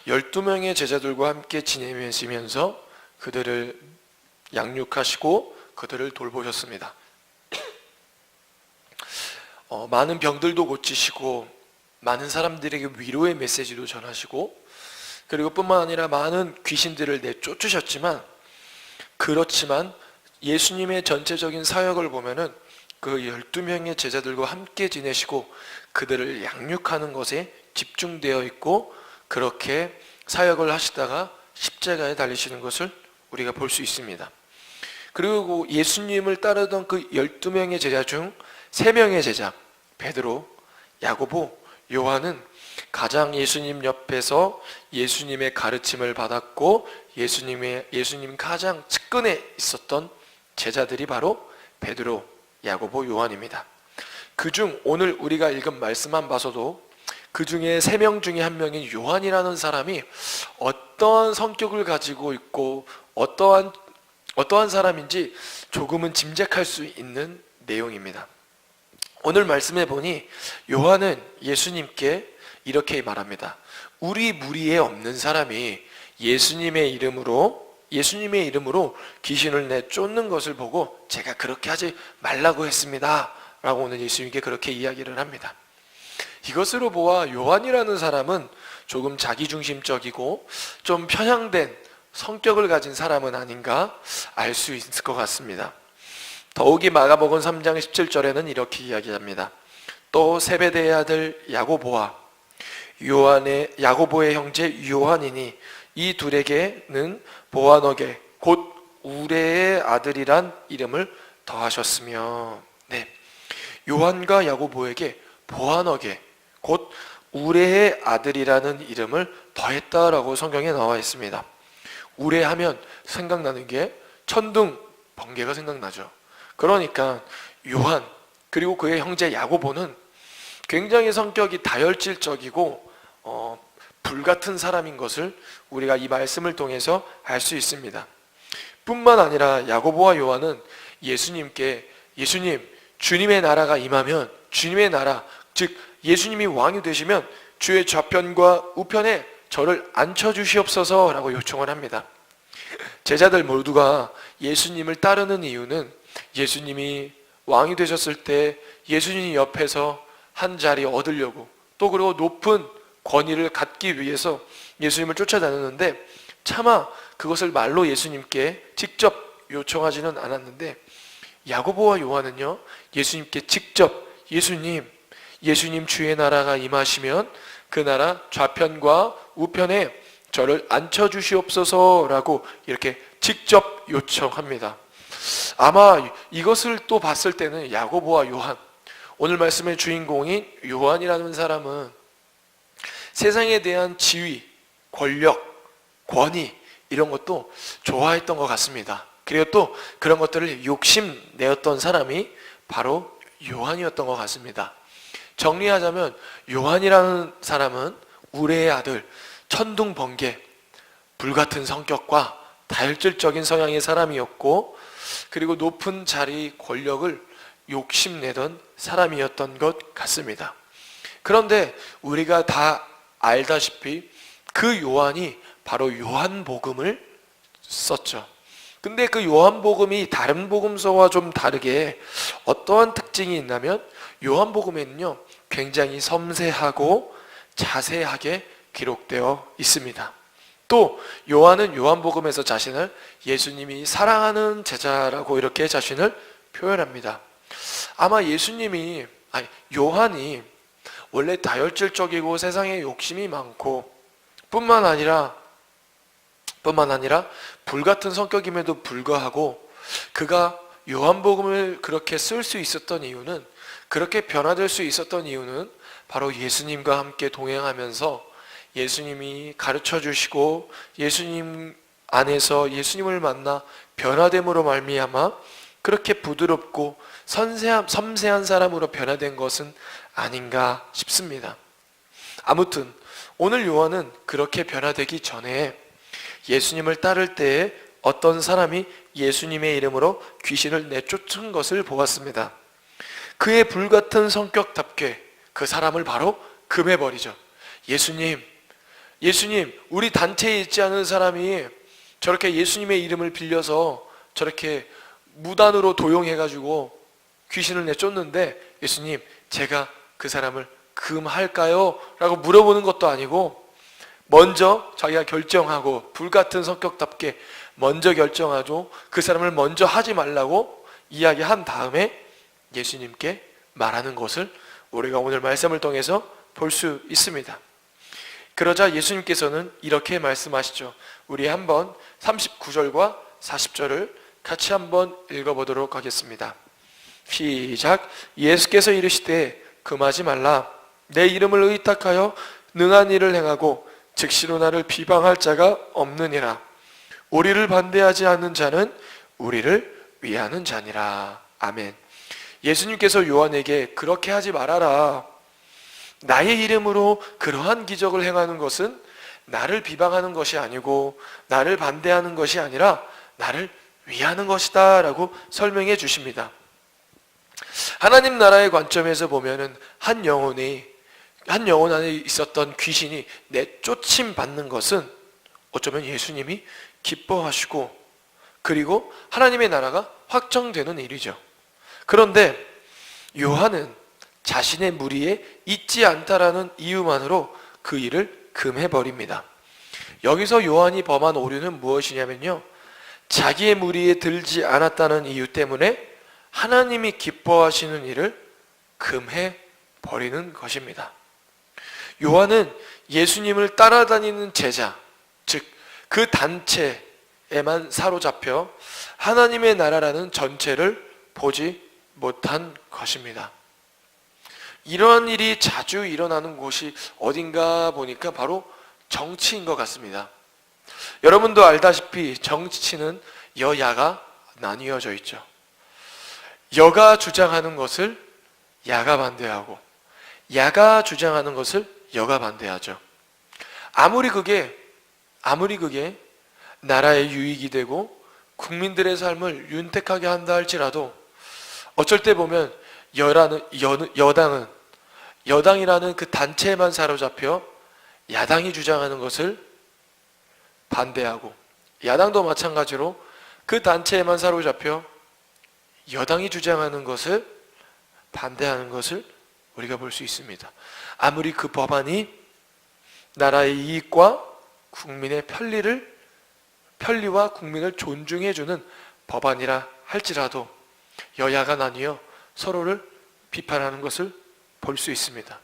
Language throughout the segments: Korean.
12명의 제자들과 함께 지내시면서 그들을 양육하시고 그들을 돌보셨습니다. 많은 병들도 고치시고 많은 사람들에게 위로의 메시지도 전하시고, 그리고 뿐만 아니라 많은 귀신들을 내쫓으셨지만, 그렇지만 예수님의 전체적인 사역을 보면은 그 12명의 제자들과 함께 지내시고 그들을 양육하는 것에 집중되어 있고, 그렇게 사역을 하시다가 십자가에 달리시는 것을 우리가 볼 수 있습니다. 그리고 예수님을 따르던 그 12명의 제자 중 3명의 제자, 베드로, 야고보, 요한은 가장 예수님 옆에서 예수님의 가르침을 받았고 예수님 가장 측근에 있었던 제자들이 바로 베드로, 야고보, 요한입니다. 그중 오늘 우리가 읽은 말씀만 봐서도 그 중에 3명 중에 한 명인 요한이라는 사람이 어떠한 성격을 가지고 있고 어떠한 사람인지 조금은 짐작할 수 있는 내용입니다. 오늘 말씀해 보니 요한은 예수님께 이렇게 말합니다. 우리 무리에 없는 사람이 예수님의 이름으로 귀신을 내쫓는 것을 보고 제가 그렇게 하지 말라고 했습니다 라고 오늘 예수님께 그렇게 이야기를 합니다. 이것으로 보아 요한이라는 사람은 조금 자기중심적이고 좀 편향된 성격을 가진 사람은 아닌가 알 수 있을 것 같습니다. 더욱이 마가복음 3장 17절에는 이렇게 이야기합니다. 또 세베대의 아들 야고보와 야고보의 형제 요한이니 이 둘에게는 보아너게 곧 우레의 아들이란 이름을 더하셨으며, 요한과 야고보에게 보아너게 곧 우레의 아들이라는 이름을 더했다라고 성경에 나와 있습니다. 우레하면 생각나는 게 천둥, 번개가 생각나죠. 그러니까 요한 그리고 그의 형제 야고보는 굉장히 성격이 다혈질적이고 불같은 사람인 것을 우리가 이 말씀을 통해서 알 수 있습니다. 뿐만 아니라 야고보와 요한은 예수님께 예수님, 주님의 나라가 임하면 주님의 나라, 즉 예수님이 왕이 되시면 주의 좌편과 우편에 저를 앉혀주시옵소서 라고 요청을 합니다. 제자들 모두가 예수님을 따르는 이유는 예수님이 왕이 되셨을 때 예수님 옆에서 한 자리 얻으려고, 또 그리고 높은 권위를 갖기 위해서 예수님을 쫓아다녔는데, 차마 그것을 말로 예수님께 직접 요청하지는 않았는데, 야고보와 요한은요 예수님께 직접 예수님 주의 나라가 임하시면 그 나라 좌편과 우편에 저를 앉혀주시옵소서라고 이렇게 직접 요청합니다. 아마 이것을 또 봤을 때는 야고보와 요한, 오늘 말씀의 주인공인 요한이라는 사람은 세상에 대한 지위, 권력, 권위 이런 것도 좋아했던 것 같습니다. 그리고 또 그런 것들을 욕심내었던 사람이 바로 요한이었던 것 같습니다. 정리하자면 요한이라는 사람은 우레의 아들, 천둥 번개, 불같은 성격과 다혈질적인 성향의 사람이었고, 그리고 높은 자리, 권력을 욕심내던 사람이었던 것 같습니다. 그런데 우리가 다 알다시피 그 요한이 바로 요한복음을 썼죠. 근데 그 요한복음이 다른 복음서와 좀 다르게 어떠한 특징이 있냐면, 요한복음에는요 굉장히 섬세하고 자세하게 기록되어 있습니다. 또 요한은 요한복음에서 자신을 예수님이 사랑하는 제자라고 이렇게 자신을 표현합니다. 아마 요한이 원래 다혈질적이고 세상에 욕심이 많고 뿐만 아니라 불같은 성격임에도 불구하고 그가 요한복음을 그렇게 쓸 수 있었던 이유는, 그렇게 변화될 수 있었던 이유는 바로 예수님과 함께 동행하면서 예수님이 가르쳐 주시고 예수님 안에서 예수님을 만나 변화됨으로 말미암아 그렇게 부드럽고 섬세한 사람으로 변화된 것은 아닌가 싶습니다. 아무튼 오늘 요한은 그렇게 변화되기 전에 예수님을 따를 때에 어떤 사람이 예수님의 이름으로 귀신을 내쫓은 것을 보았습니다. 그의 불같은 성격답게 그 사람을 바로 금해버리죠. 예수님, 예수님, 우리 단체에 있지 않은 사람이 저렇게 예수님의 이름을 빌려서 저렇게 무단으로 도용해가지고 귀신을 내쫓는데 예수님, 제가 그 사람을 금할까요? 라고 물어보는 것도 아니고 먼저 자기가 결정하고 불같은 성격답게 먼저 결정하죠. 그 사람을 먼저 하지 말라고 이야기한 다음에 예수님께 말하는 것을 우리가 오늘 말씀을 통해서 볼 수 있습니다. 그러자 예수님께서는 이렇게 말씀하시죠. 우리 한번 39절과 40절을 같이 한번 읽어보도록 하겠습니다. 시작. 예수께서 이르시되 금하지 말라. 내 이름을 의탁하여 능한 일을 행하고 즉시로 나를 비방할 자가 없느니라. 우리를 반대하지 않는 자는 우리를 위하는 자니라. 아멘. 예수님께서 요한에게 그렇게 하지 말아라. 나의 이름으로 그러한 기적을 행하는 것은 나를 비방하는 것이 아니고 나를 반대하는 것이 아니라 나를 위하는 것이다 라고 설명해 주십니다. 하나님 나라의 관점에서 보면은 한 영혼 안에 있었던 귀신이 내쫓임 받는 것은 어쩌면 예수님이 기뻐하시고 그리고 하나님의 나라가 확정되는 일이죠. 그런데 요한은 자신의 무리에 있지 않다라는 이유만으로 그 일을 금해버립니다. 여기서 요한이 범한 오류는 무엇이냐면요, 자기의 무리에 들지 않았다는 이유 때문에 하나님이 기뻐하시는 일을 금해버리는 것입니다. 요한은 예수님을 따라다니는 제자, 즉 그 단체에만 사로잡혀 하나님의 나라라는 전체를 보지 못한 것입니다. 이러한 일이 자주 일어나는 곳이 어딘가 보니까 바로 정치인 것 같습니다. 여러분도 알다시피 정치는 여야가 나뉘어져 있죠. 여가 주장하는 것을 야가 반대하고 야가 주장하는 것을 여가 반대하죠. 아무리 그게 나라의 유익이 되고 국민들의 삶을 윤택하게 한다 할지라도 어쩔 때 보면 여당이라는 그 단체에만 사로잡혀 야당이 주장하는 것을 반대하고 야당도 마찬가지로 그 단체에만 사로잡혀 여당이 주장하는 것을 반대하는 것을 우리가 볼 수 있습니다. 아무리 그 법안이 나라의 이익과 국민의 편리와 국민을 존중해주는 법안이라 할지라도 여야가 나뉘어 서로를 비판하는 것을 볼 수 있습니다.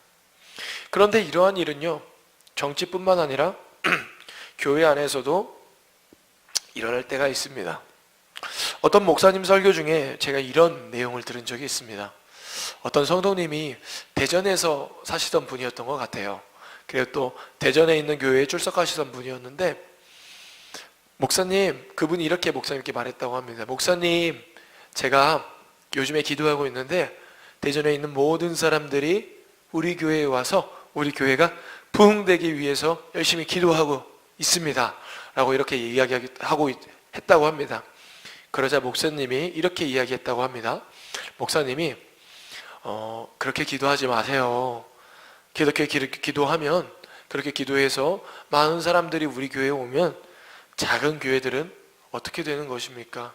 그런데 이러한 일은요, 정치뿐만 아니라 교회 안에서도 일어날 때가 있습니다. 어떤 목사님 설교 중에 제가 이런 내용을 들은 적이 있습니다. 어떤 성도님이 대전에서 사시던 분이었던 것 같아요. 그리고 또 대전에 있는 교회에 출석하시던 분이었는데 그분이 이렇게 목사님께 말했다고 합니다. 목사님, 제가 요즘에 기도하고 있는데 대전에 있는 모든 사람들이 우리 교회에 와서 우리 교회가 부흥되기 위해서 열심히 기도하고 있습니다 라고 이렇게 이야기하고 했다고 합니다. 그러자 목사님이 이렇게 이야기했다고 합니다. 목사님이 그렇게 기도하지 마세요. 그렇게 기도하면, 그렇게 기도해서 많은 사람들이 우리 교회에 오면 작은 교회들은 어떻게 되는 것입니까?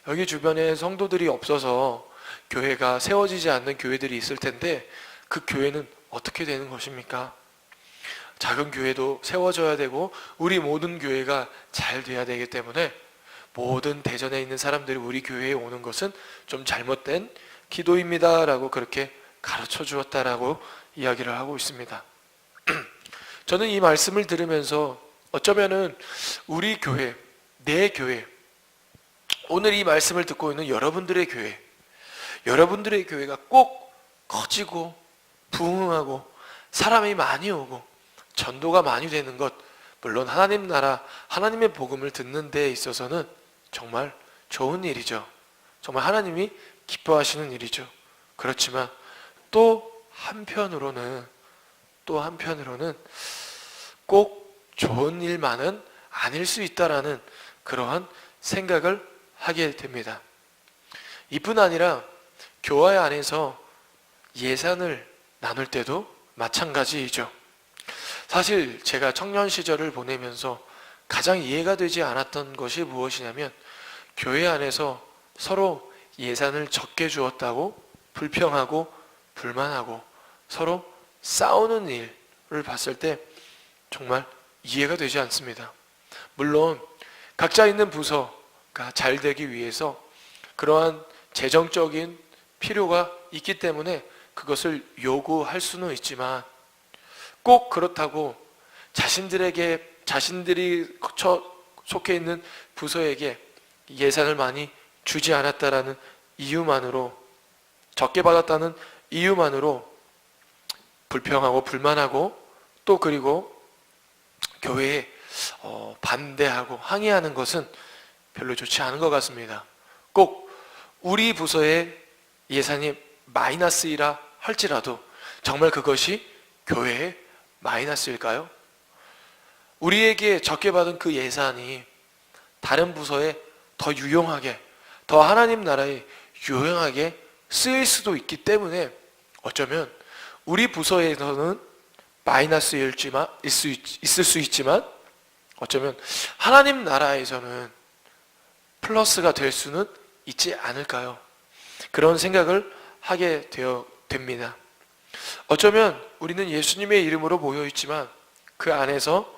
여기 주변에 성도들이 없어서 교회가 세워지지 않는 교회들이 있을 텐데 그 교회는 어떻게 되는 것입니까? 작은 교회도 세워져야 되고 우리 모든 교회가 잘 돼야 되기 때문에 모든 대전에 있는 사람들이 우리 교회에 오는 것은 좀 잘못된 기도입니다 라고 그렇게 가르쳐 주었다라고 이야기를 하고 있습니다. 저는 이 말씀을 들으면서 어쩌면은 우리 교회, 내 교회, 오늘 이 말씀을 듣고 있는 여러분들의 교회가 꼭 커지고 부흥하고 사람이 많이 오고 전도가 많이 되는 것, 물론 하나님 나라, 하나님의 복음을 듣는 데에 있어서는 정말 좋은 일이죠. 정말 하나님이 기뻐하시는 일이죠. 그렇지만 또 한편으로는 꼭 좋은 일만은 아닐 수 있다라는 그러한 생각을 하게 됩니다. 이뿐 아니라 교회 안에서 예산을 나눌 때도 마찬가지이죠. 사실 제가 청년 시절을 보내면서 가장 이해가 되지 않았던 것이 무엇이냐면, 교회 안에서 서로 예산을 적게 주었다고 불평하고 불만하고 서로 싸우는 일을 봤을 때 정말 이해가 되지 않습니다. 물론 각자 있는 부서가 잘 되기 위해서 그러한 재정적인 필요가 있기 때문에 그것을 요구할 수는 있지만, 꼭 그렇다고 자신들이 속해 있는 부서에게 예산을 많이 주지 않았다라는 이유만으로, 적게 받았다는 이유만으로 불평하고 불만하고, 또 그리고 교회에 반대하고 항의하는 것은 별로 좋지 않은 것 같습니다. 꼭 우리 부서의 예산이 마이너스이라 할지라도 정말 그것이 교회의 마이너스일까요? 우리에게 적게 받은 그 예산이 다른 부서에 더 유용하게, 더 하나님 나라에 유용하게 쓰일 수도 있기 때문에 어쩌면 우리 부서에서는 마이너스일지만 있을 수 있지만, 어쩌면 하나님 나라에서는 플러스가 될 수는 있지 않을까요? 그런 생각을 하게 됩니다. 어쩌면 우리는 예수님의 이름으로 모여 있지만 그 안에서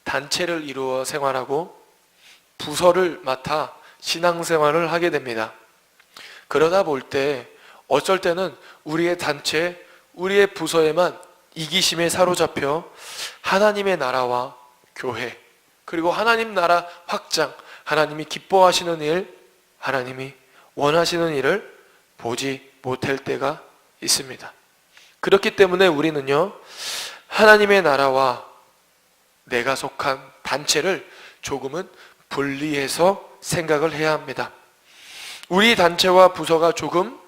단체를 이루어 생활하고 부서를 맡아 신앙생활을 하게 됩니다. 그러다 볼 때 어쩔 때는 우리의 단체, 우리의 부서에만 이기심에 사로잡혀 하나님의 나라와 교회, 그리고 하나님 나라 확장, 하나님이 기뻐하시는 일, 하나님이 원하시는 일을 보지 못할 때가 있습니다. 그렇기 때문에 우리는요, 하나님의 나라와 내가 속한 단체를 조금은 분리해서 생각을 해야 합니다. 우리 단체와 부서가 조금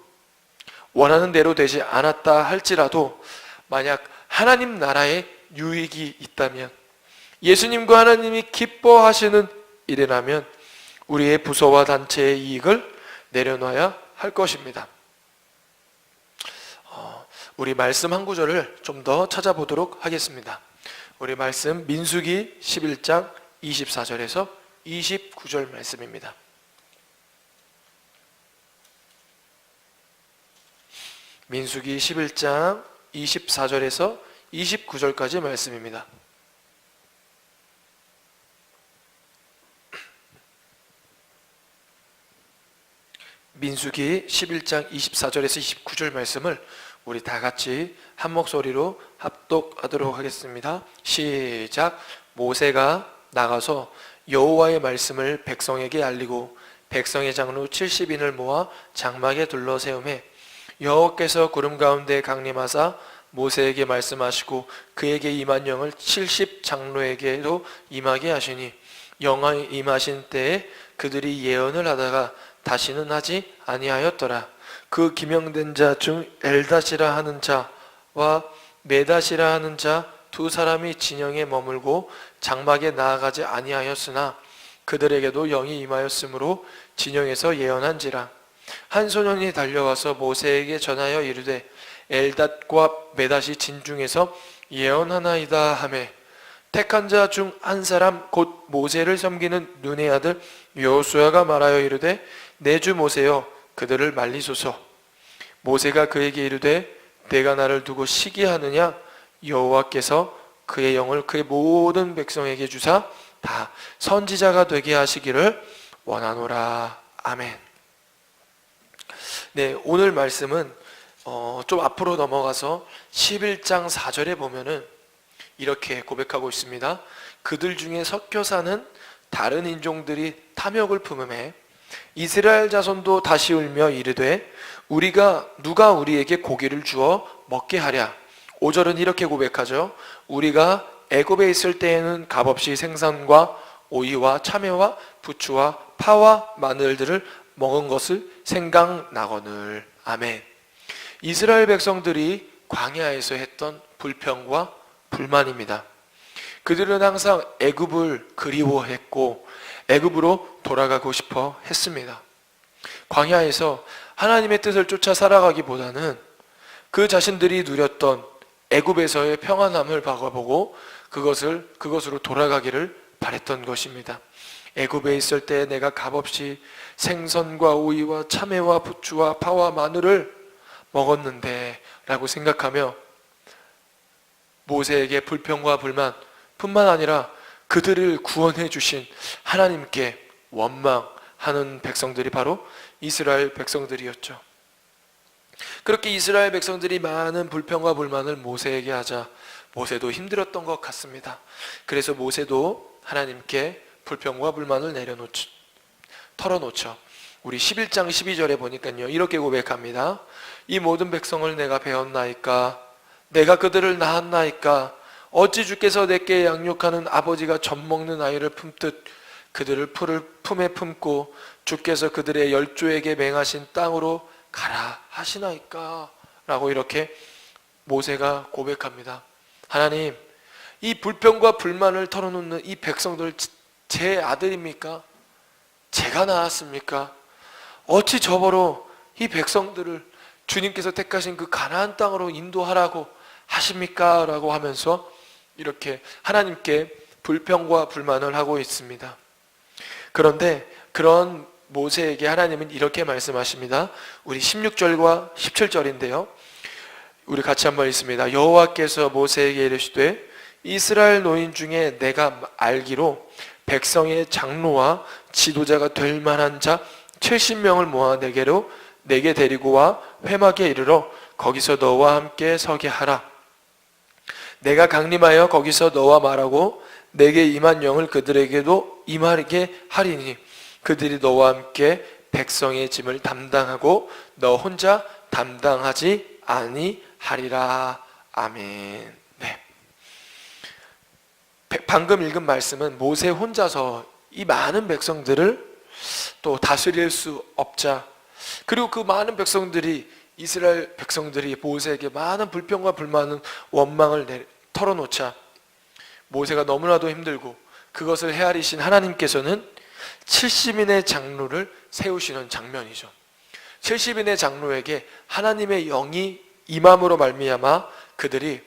원하는 대로 되지 않았다 할지라도, 만약 하나님 나라에 유익이 있다면, 예수님과 하나님이 기뻐하시는 일이라면 우리의 부서와 단체의 이익을 내려놔야 할 것입니다. 우리 말씀 한 구절을 좀 더 찾아보도록 하겠습니다. 우리 말씀 민수기 11장 24절에서 29절 말씀입니다. 민수기 11장 24절에서 29절까지 말씀입니다. 민수기 11장 24절에서 29절 말씀을 우리 다 같이 한 목소리로 합독하도록 하겠습니다. 시작. 모세가 나가서 여호와의 말씀을 백성에게 알리고 백성의 장로 70인을 모아 장막에 둘러 세우매, 여호와께서 구름 가운데 강림하사 모세에게 말씀하시고 그에게 임한 영을 70장로에게도 임하게 하시니, 영이 임하신 때에 그들이 예언을 하다가 다시는 하지 아니하였더라. 그 기명된 자 중 엘닷이라 하는 자와 메닷이라 하는 자 두 사람이 진영에 머물고 장막에 나아가지 아니하였으나 그들에게도 영이 임하였으므로 진영에서 예언한지라. 한 소년이 달려와서 모세에게 전하여 이르되, 엘닷과 메닷이 진중에서 예언하나이다 하매, 택한 자 중 한 사람 곧 모세를 섬기는 눈의 아들 여호수아가 말하여 이르되, 내 주 모세여 그들을 말리소서. 모세가 그에게 이르되, 내가 나를 두고 시기하느냐? 여호와께서 그의 영을 그의 모든 백성에게 주사 다 선지자가 되게 하시기를 원하노라. 아멘. 네, 오늘 말씀은 좀 앞으로 넘어가서 11장 4절에 보면은 이렇게 고백하고 있습니다. 그들 중에 섞여 사는 다른 인종들이 탐욕을 품음에 이스라엘 자손도 다시 울며 이르되, 누가 우리에게 고기를 주어 먹게 하랴. 5절은 이렇게 고백하죠. 우리가 애굽에 있을 때에는 값없이 생선과 오이와 참외와 부추와 파와 마늘들을 먹은 것을 생각나거늘. 아멘. 이스라엘 백성들이 광야에서 했던 불평과 불만입니다. 그들은 항상 애굽을 그리워했고 애굽으로 돌아가고 싶어 했습니다. 광야에서 하나님의 뜻을 쫓아 살아가기보다는 그 자신들이 누렸던 애굽에서의 평안함을 바라보고 그것으로 돌아가기를 바랬던 것입니다. 애굽에 있을 때 내가 값없이 생선과 오이와 참외와 부추와 파와 마늘을 먹었는데 라고 생각하며 모세에게 불평과 불만 뿐만 아니라 그들을 구원해 주신 하나님께 원망하는 백성들이 바로 이스라엘 백성들이었죠. 그렇게 이스라엘 백성들이 많은 불평과 불만을 모세에게 하자 모세도 힘들었던 것 같습니다. 그래서 모세도 하나님께 불평과 불만을 털어놓죠. 우리 11장 12절에 보니까요, 이렇게 고백합니다. 이 모든 백성을 내가 배웠나이까? 내가 그들을 낳았나이까? 어찌 주께서 내게 양육하는 아버지가 젖먹는 아이를 품듯 그들을 품에 품고 주께서 그들의 열조에게 맹하신 땅으로 가라 하시나이까? 라고 이렇게 모세가 고백합니다. 하나님, 이 불평과 불만을 털어놓는 이 백성들 제 아들입니까? 제가 낳았습니까? 어찌 저버로 이 백성들을 주님께서 택하신 그 가나안 땅으로 인도하라고 하십니까? 라고 하면서 이렇게 하나님께 불평과 불만을 하고 있습니다. 그런데 그런 모세에게 하나님은 이렇게 말씀하십니다. 우리 16절과 17절인데요. 우리 같이 한번 읽습니다. 여호와께서 모세에게 이르시되 이스라엘 노인 중에 내가 알기로 백성의 장로와 지도자가 될 만한 자 70명을 모아 내게 데리고 와 회막에 이르러 거기서 너와 함께 서게 하라. 내가 강림하여 거기서 너와 말하고 내게 임한 영을 그들에게도 임하게 하리니 그들이 너와 함께 백성의 짐을 담당하고 너 혼자 담당하지 아니하리라. 아멘. 네. 방금 읽은 말씀은 모세 혼자서 이 많은 백성들을 또 다스릴 수 없자, 그리고 그 많은 백성들이 이스라엘 백성들이 모세에게 많은 불평과 불만은 원망을 털어놓자 모세가 너무나도 힘들고 그것을 헤아리신 하나님께서는 70인의 장로를 세우시는 장면이죠. 70인의 장로에게 하나님의 영이 임함으로 말미암아 그들이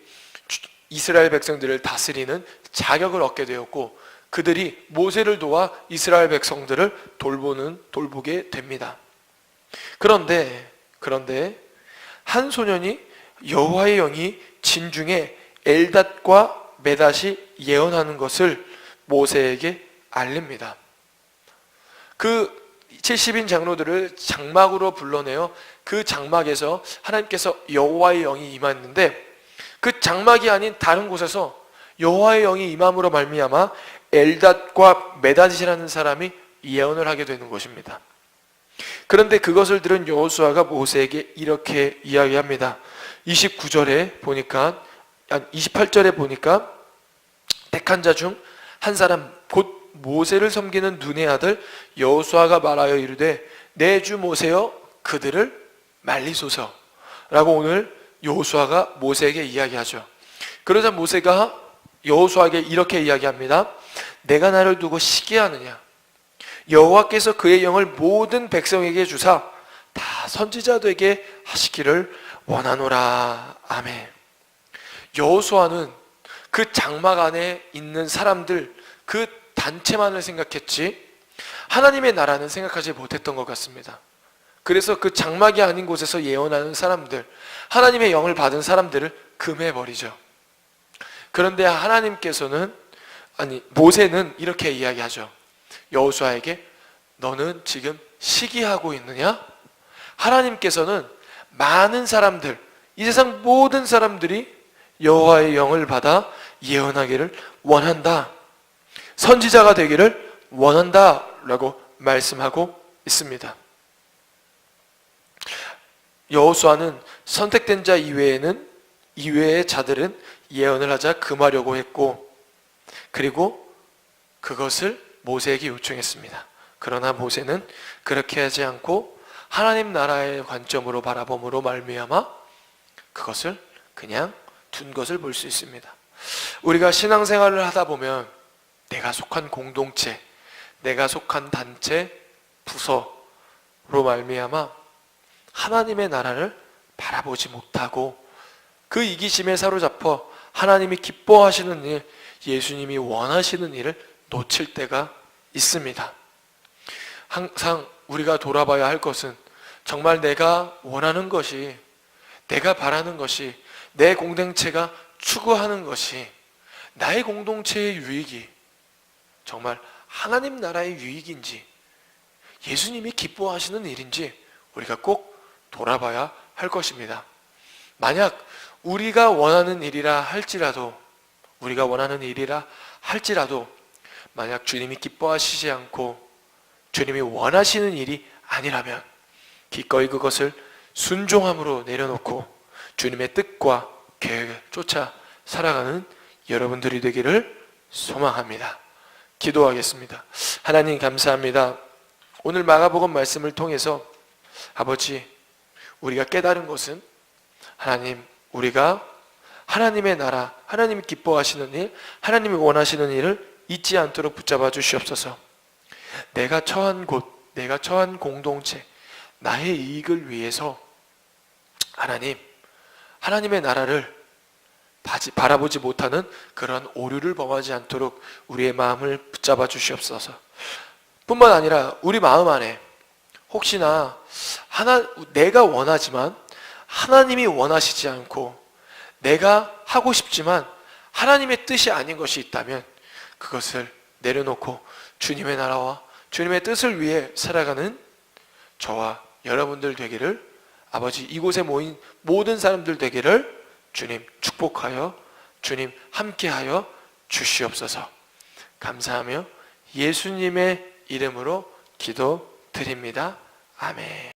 이스라엘 백성들을 다스리는 자격을 얻게 되었고 그들이 모세를 도와 이스라엘 백성들을 돌보게 됩니다. 그런데 한 소년이 여호와의 영이 진중에 엘닷과 메닷이 예언하는 것을 모세에게 알립니다. 그 70인 장로들을 장막으로 불러내어 그 장막에서 하나님께서 여호와의 영이 임했는데 그 장막이 아닌 다른 곳에서 여호와의 영이 임함으로 말미암아 엘닷과 메닷이라는 사람이 예언을 하게 되는 것입니다. 그런데 그것을 들은 여호수아가 모세에게 이렇게 이야기합니다. 29절에 보니까 28절에 보니까 택한 자 중 한 사람 곧 모세를 섬기는 눈의 아들 여호수아가 말하여 이르되 내 주 모세여 그들을 말리소서 라고 오늘 여호수아가 모세에게 이야기하죠. 그러자 모세가 여호수아에게 이렇게 이야기합니다. 내가 나를 두고 시기하느냐? 여호와께서 그의 영을 모든 백성에게 주사 다 선지자 되게 하시기를 원하노라. 아멘. 여호수아는 그 장막 안에 있는 사람들 그 단체만을 생각했지 하나님의 나라는 생각하지 못했던 것 같습니다. 그래서 그 장막이 아닌 곳에서 예언하는 사람들, 하나님의 영을 받은 사람들을 금해버리죠. 그런데 모세는 이렇게 이야기하죠. 여호수아에게 너는 지금 시기하고 있느냐? 하나님께서는 많은 사람들, 이 세상 모든 사람들이 여호와의 영을 받아 예언하기를 원한다. 선지자가 되기를 원한다 라고 말씀하고 있습니다. 여호수아는 선택된 자 이외의 자들은 예언을 하자 금하려고 했고 그리고 그것을 모세에게 요청했습니다. 그러나 모세는 그렇게 하지 않고 하나님 나라의 관점으로 바라봄으로 말미암아 그것을 그냥 둔 것을 볼 수 있습니다. 우리가 신앙생활을 하다 보면 내가 속한 공동체, 내가 속한 단체, 부서로 말미암아 하나님의 나라를 바라보지 못하고 그 이기심에 사로잡혀 하나님이 기뻐하시는 일, 예수님이 원하시는 일을 놓칠 때가 있습니다. 항상 우리가 돌아봐야 할 것은 정말 내가 원하는 것이, 내가 바라는 것이, 내 공동체가 추구하는 것이, 나의 공동체의 유익이 정말 하나님 나라의 유익인지, 예수님이 기뻐하시는 일인지 우리가 꼭 돌아봐야 할 것입니다. 만약 우리가 원하는 일이라 할지라도 만약 주님이 기뻐하시지 않고 주님이 원하시는 일이 아니라면 기꺼이 그것을 순종함으로 내려놓고 주님의 뜻과 계획을 쫓아 살아가는 여러분들이 되기를 소망합니다. 기도하겠습니다. 하나님 감사합니다. 오늘 마가복음 말씀을 통해서 아버지, 우리가 깨달은 것은 하나님, 우리가 하나님의 나라, 하나님이 기뻐하시는 일, 하나님이 원하시는 일을 잊지 않도록 붙잡아 주시옵소서. 내가 처한 곳, 내가 처한 공동체, 나의 이익을 위해서 하나님의 나라를 바라보지 못하는 그런 오류를 범하지 않도록 우리의 마음을 붙잡아 주시옵소서. 뿐만 아니라 우리 마음 안에 혹시나 내가 원하지만 하나님이 원하시지 않고 내가 하고 싶지만 하나님의 뜻이 아닌 것이 있다면 그것을 내려놓고 주님의 나라와 주님의 뜻을 위해 살아가는 저와 여러분들 되기를, 아버지, 이곳에 모인 모든 사람들 되기를 주님 축복하여 주님 함께하여 주시옵소서. 감사하며 예수님의 이름으로 기도드립니다. 아멘.